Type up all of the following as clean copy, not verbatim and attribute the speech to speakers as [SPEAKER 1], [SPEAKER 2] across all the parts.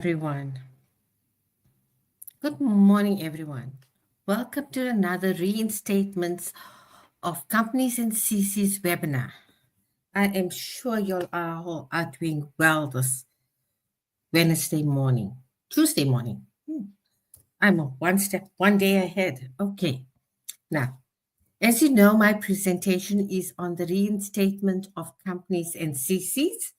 [SPEAKER 1] Everyone. Good morning, everyone. Welcome to another Reinstatements of Companies and CC's webinar. I am sure you all are doing well this Tuesday morning. I'm one day ahead. Okay. Now, as you know, my presentation is on the reinstatement of companies and CCs.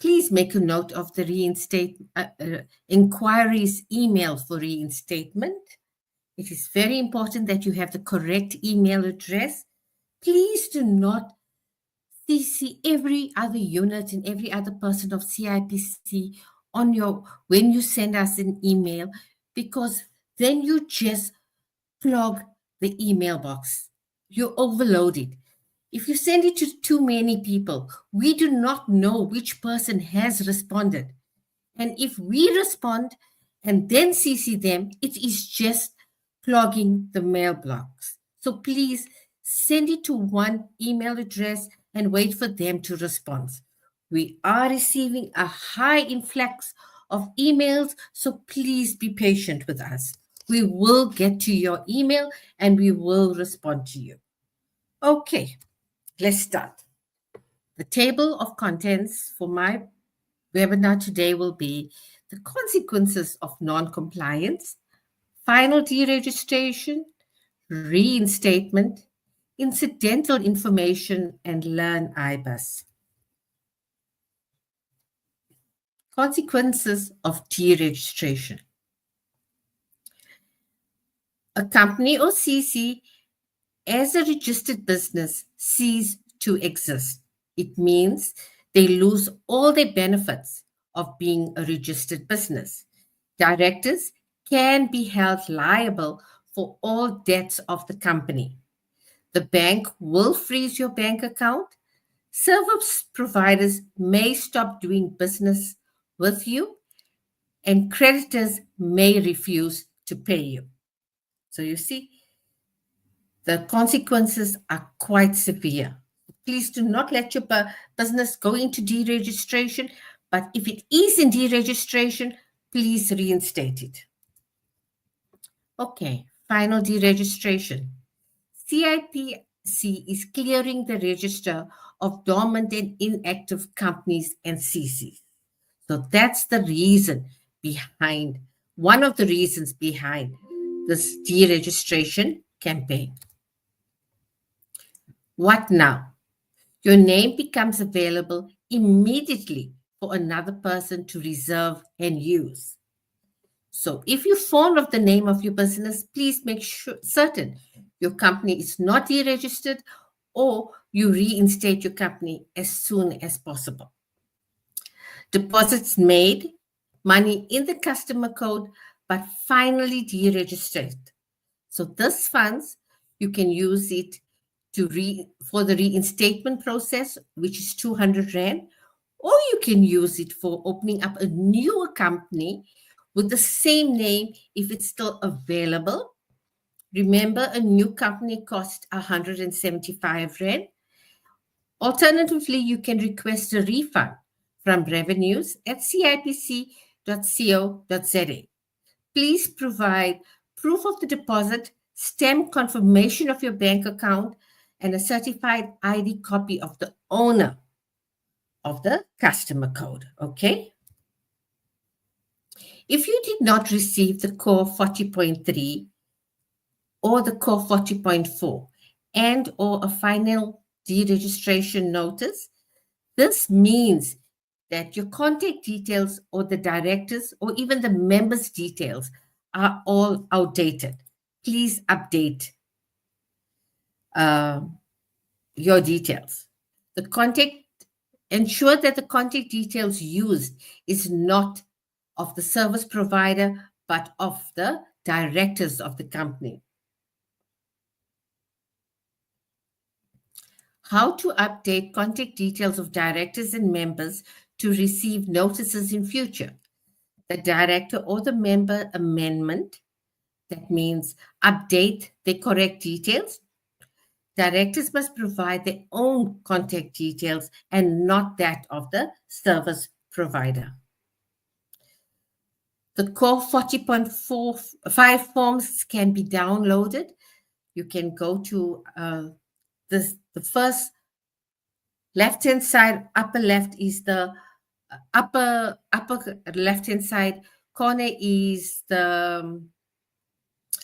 [SPEAKER 1] Please make a note of the inquiries email for reinstatement. It is very important that you have the correct email address. Please do not CC every other unit and every other person of CIPC when you send us an email, because then you just clog the email box. You overload it. If you send it to too many people, we do not know which person has responded. And if we respond and then CC them, it is just clogging the mailbox. So please send it to one email address and wait for them to respond. We are receiving a high influx of emails, so please be patient with us. We will get to your email and we will respond to you. Okay, let's start. The table of contents for my webinar today will be the consequences of non-compliance, final deregistration, reinstatement, incidental information, and learn IBIS. Consequences of deregistration. A company or CC as a registered business cease to exist. It means they lose all their benefits of being a registered business. Directors can be held liable for all debts of the company. The bank will freeze your bank account. Service providers may stop doing business with you, and creditors may refuse to pay you. So you see, the consequences are quite severe. Please do not let your business go into deregistration, but if it is in deregistration, please reinstate it. Okay, final deregistration. CIPC is clearing the register of dormant and inactive companies and CCs. So that's the reason behind, one of the reasons behind this deregistration campaign. What now? Your name becomes available immediately for another person to reserve and use. So if you're fond of the name of your business, please make certain your company is not deregistered, or you reinstate your company as soon as possible. Deposits made, money in the customer code, but finally deregistered. So this funds, you can use it for the reinstatement process, which is 200 Rand, or you can use it for opening up a newer company with the same name if it's still available. Remember, a new company costs 175 Rand. Alternatively, you can request a refund from revenues at cipc.co.za. Please provide proof of the deposit, stamp confirmation of your bank account, and a certified ID copy of the owner of the customer code, okay? If you did not receive the core 40.3 or the core 40.4 and or a final deregistration notice, this means that your contact details or the directors or even the members' details are all outdated. Please update your details. Ensure that the contact details used is not of the service provider, but of the directors of the company. How to update contact details of directors and members to receive notices in future. The director or the member amendment, that means update the correct details. Directors must provide their own contact details and not that of the service provider. The core 40.45 forms can be downloaded. You can go to the first left-hand side, upper left is the upper left-hand side corner is the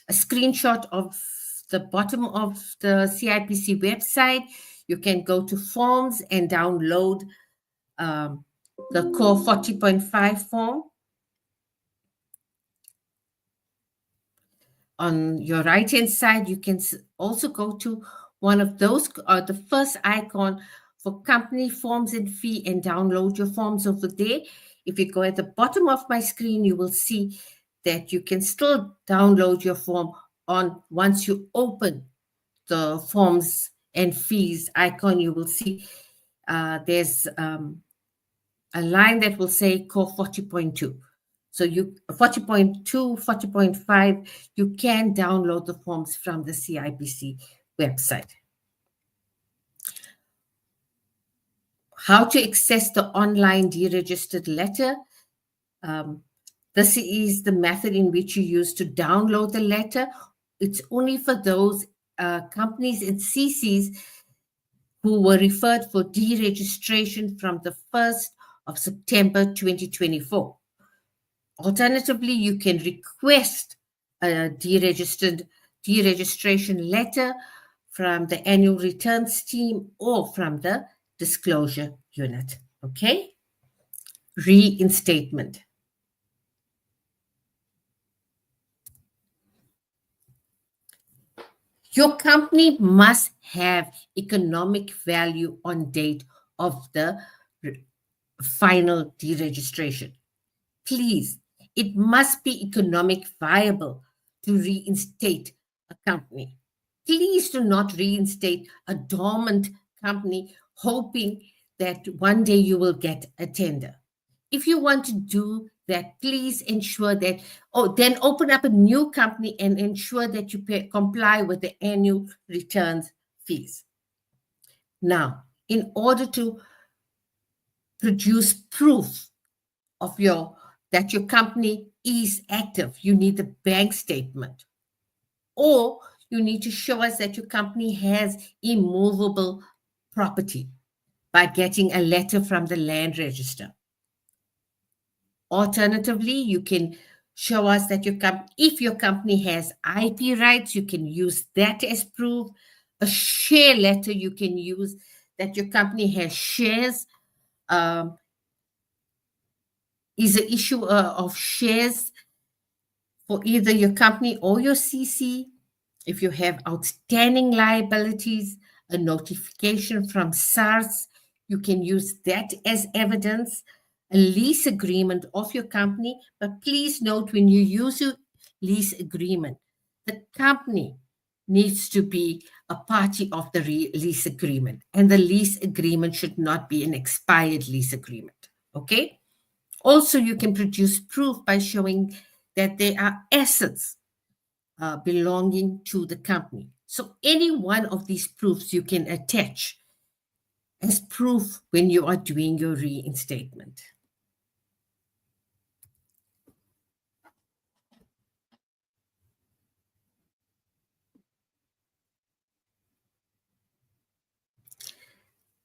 [SPEAKER 1] a screenshot of the bottom of the CIPC website. You can go to forms and download the core 40.5 form. On your right hand side, you can also go to one of those, the first icon for company forms and fee, and download your forms over there. If you go at the bottom of my screen, you will see that you can still download your form on once you open the forms and fees icon. You will see there's a line that will say core 40.2. So you 40.2, 40.5, you can download the forms from the CIPC website. How to access the online deregistered letter. This is the method in which you use to download the letter. It's only for those companies and CCs who were referred for deregistration from the 1st of September 2024. Alternatively, you can request a deregistration letter from the annual returns team or from the disclosure unit. Okay? Reinstatement. Your company must have economic value on date of the final deregistration. Please, it must be economic viable to reinstate a company. Please do not reinstate a dormant company hoping that one day you will get a tender. If you want to do that, please ensure that, then open up a new company and ensure that you comply with the annual returns fees. Now, in order to produce proof of that your company is active, you need the bank statement, or you need to show us that your company has immovable property by getting a letter from the land register. Alternatively, you can show us that if your company has IP rights, you can use that as proof. A share letter you can use that your company has shares, is an issue of shares for either your company or your CC. If you have outstanding liabilities, a notification from SARS, you can use that as evidence. A lease agreement of your company, but please note when you use your lease agreement, the company needs to be a party of the lease agreement, and the lease agreement should not be an expired lease agreement. Okay? Also, you can produce proof by showing that there are assets belonging to the company. So any one of these proofs you can attach as proof when you are doing your reinstatement.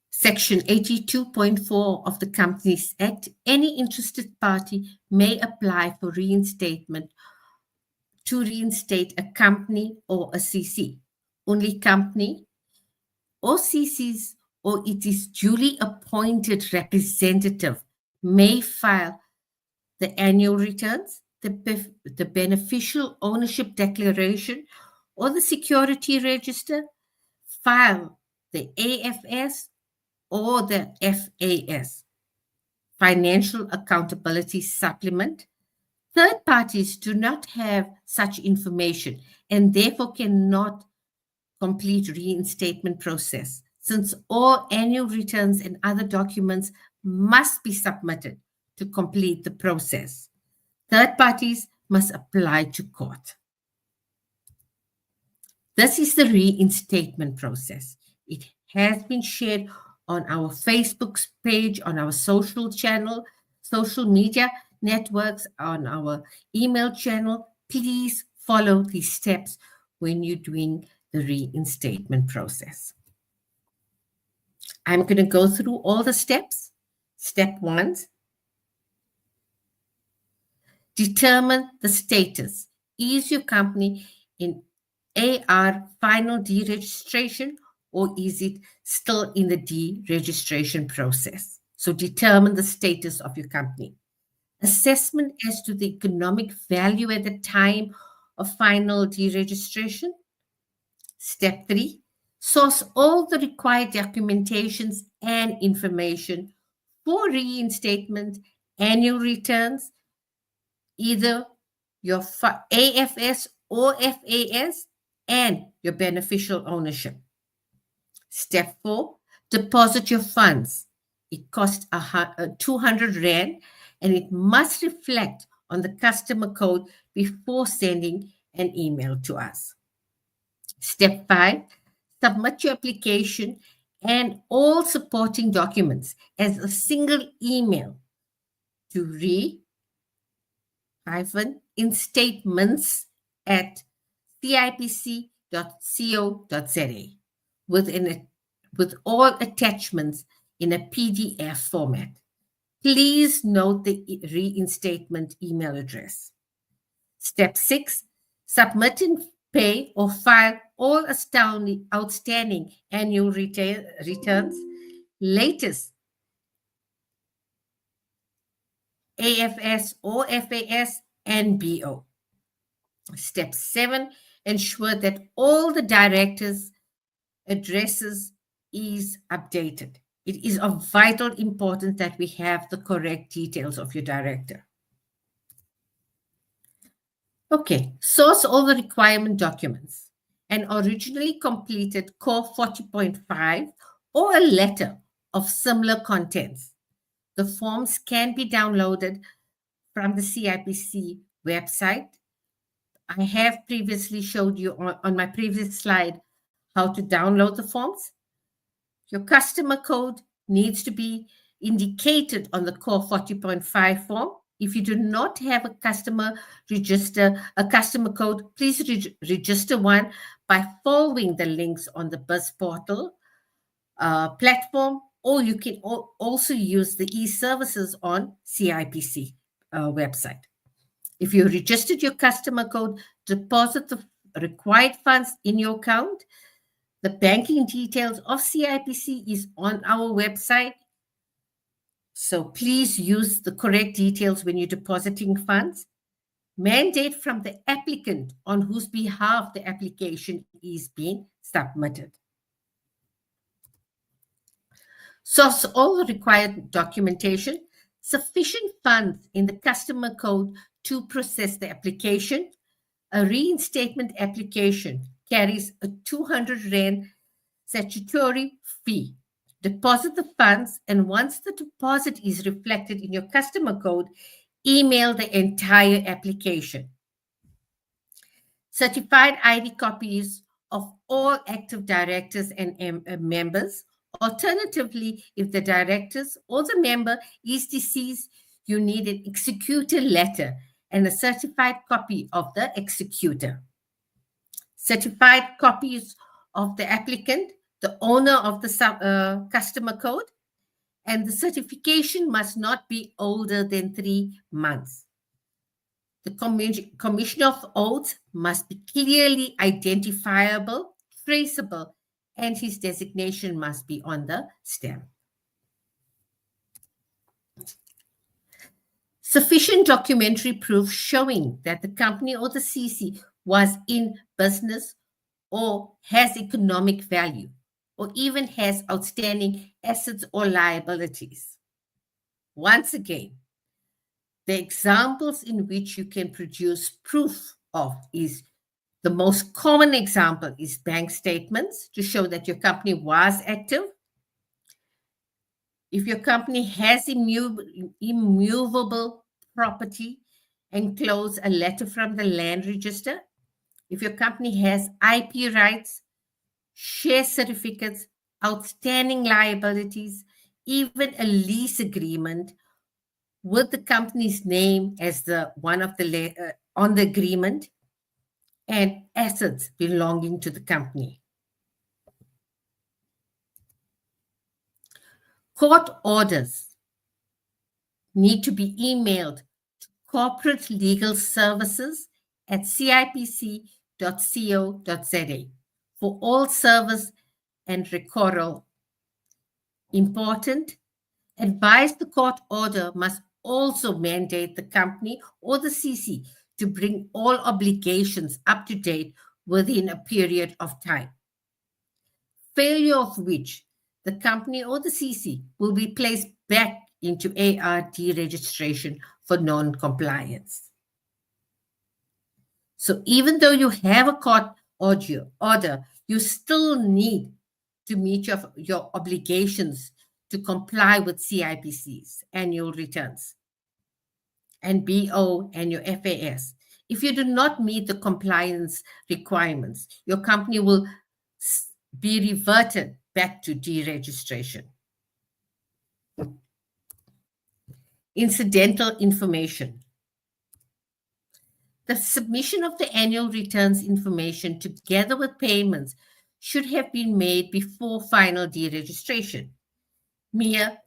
[SPEAKER 1] Section 82.4 of the Companies Act, any interested party may apply for reinstatement to reinstate a company or a CC. Only company or CCs or its duly appointed representative may file the annual returns, the beneficial ownership declaration, or the security register, file the AFS or the FAS, Financial Accountability Supplement. Third parties do not have such information and therefore cannot complete reinstatement process, since all annual returns and other documents must be submitted to complete the process. Third parties must apply to court. This is the reinstatement process. It has been shared on our Facebook page, on our social channel, social media. networks, on our email channel. Please follow these steps when you're doing the reinstatement process. I'm going to go through all the steps. Step 1, determine the status. Is your company in AR final deregistration, or is it still in the deregistration process? So determine the status of your company. Assessment as to the economic value at the time of final deregistration. Step 3, source all the required documentations and information for reinstatement, annual returns, either your AFS or FAS, and your beneficial ownership. Step 4, deposit your funds. It costs 200 Rand, and it must reflect on the customer code before sending an email to us. Step 5, submit your application and all supporting documents as a single email to re-instatements at cipc.co.za with all attachments in a PDF format. Please note the reinstatement email address. Step 6, submit and pay or file all outstanding annual returns, latest AFS or FAS and BO. Step 7, ensure that all the directors' addresses is updated. It is of vital importance that we have the correct details of your director. Okay, source all the requirement documents. An originally completed Core 40.5 or a letter of similar contents. The forms can be downloaded from the CIPC website. I have previously showed you on my previous slide how to download the forms. Your customer code needs to be indicated on the Core 40.5 form. If you do not have a customer code, please register one by following the links on the BUS portal platform, or you can also use the e-services on CIPC website. If you registered your customer code, deposit the required funds in your account. The banking details of CIPC is on our website. So please use the correct details when you're depositing funds. Mandate from the applicant on whose behalf the application is being submitted. Source all the required documentation, sufficient funds in the customer code to process the application. A reinstatement application carries a 200 Rand statutory fee. Deposit the funds, and once the deposit is reflected in your customer code, email the entire application. Certified ID copies of all active directors and members. Alternatively, if the directors or the member is deceased, you need an executor letter and a certified copy of the executor. Certified copies of the applicant, the owner of the customer code, and the certification must not be older than 3 months. The Commissioner of Oaths must be clearly identifiable, traceable, and his designation must be on the stamp. Sufficient documentary proof showing that the company or the CC was in business or has economic value, or even has outstanding assets or liabilities. Once again, the examples in which you can produce proof of is the most common example is bank statements to show that your company was active. If your company has immovable property, enclose a letter from the land register. If your company has IP rights, share certificates, outstanding liabilities, even a lease agreement, with the company's name as the one of the on the agreement, and assets belonging to the company. Court orders need to be emailed to corporate legal services at cipc.co.za for all service and recordal. Important, advise the court order must also mandate the company or the CC to bring all obligations up to date within a period of time, failure of which the company or the CC will be placed back into AR deregistration for non-compliance. So even though you have a court order, you still need to meet your obligations to comply with CIPC's annual returns and BO and your FAS. If you do not meet the compliance requirements, your company will be reverted back to deregistration. Incidental information. The submission of the annual returns information together with payments should have been made before final deregistration. Mere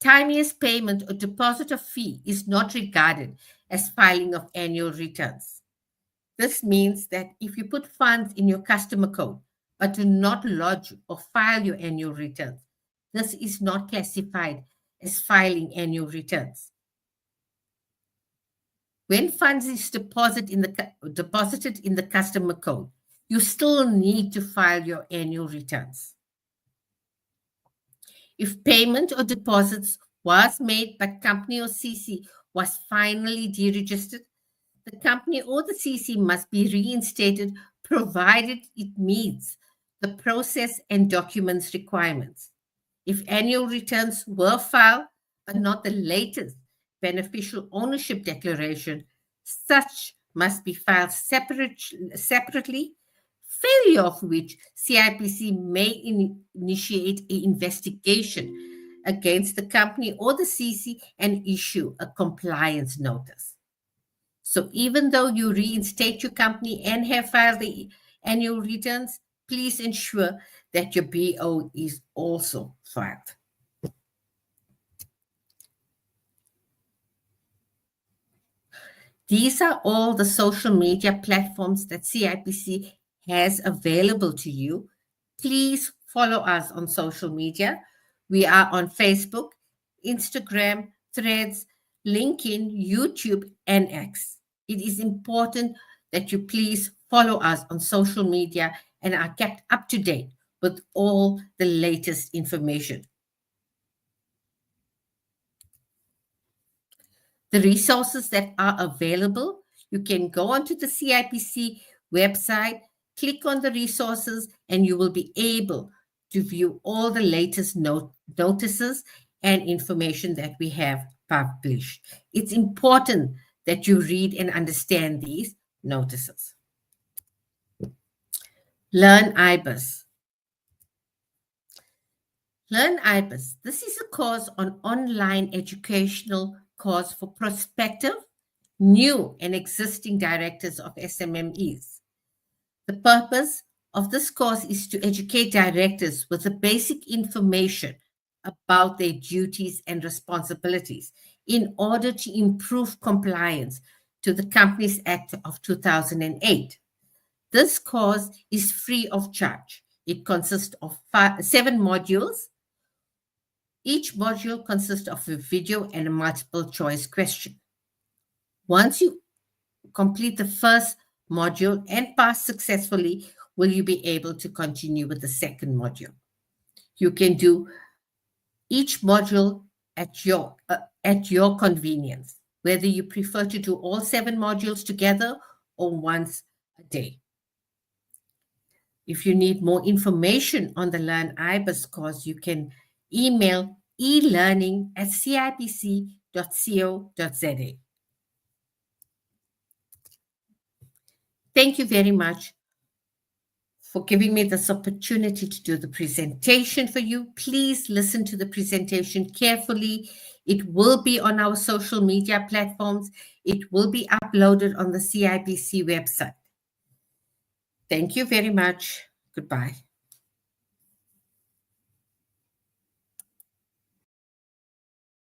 [SPEAKER 1] tiniest payment or deposit of fee is not regarded as filing of annual returns. This means that if you put funds in your customer code but do not lodge or file your annual returns, this is not classified as filing annual returns. When funds is deposited in the customer code, you still need to file your annual returns. If payment or deposits was made but company or CC was finally deregistered, the company or the CC must be reinstated provided it meets the process and documents requirements. If annual returns were filed but not the latest beneficial ownership declaration, such must be filed separately, failure of which CIPC may initiate an investigation against the company or the CC and issue a compliance notice. So even though you reinstate your company and have filed the annual returns, please ensure that your BO is also filed. These are all the social media platforms that CIPC has available to you. Please follow us on social media. We are on Facebook, Instagram, Threads, LinkedIn, YouTube, and X. It is important that you please follow us on social media and are kept up to date with all the latest information. The resources that are available, you can go onto the CIPC website, click on the resources, and you will be able to view all the latest notices and information that we have published. It's important that you read and understand these notices. Learn IBIS. Learn IBIS. This is a course on online educational course for prospective, new, and existing directors of SMMEs. The purpose of this course is to educate directors with the basic information about their duties and responsibilities in order to improve compliance to the Companies Act of 2008. This course is free of charge. It consists of 7 modules. Each module consists of a video and a multiple choice question. Once you complete the first module and pass successfully, will you be able to continue with the second module? You can do each module at your convenience, whether you prefer to do all 7 modules together or once a day. If you need more information on the Learn IBIS course, you can email elearning@cipc.co.za. Thank you very much for giving me this opportunity to do the presentation for you. Please listen to the presentation carefully. It will be on our social media platforms. It will be uploaded on the CIPC website. Thank you very much. Goodbye.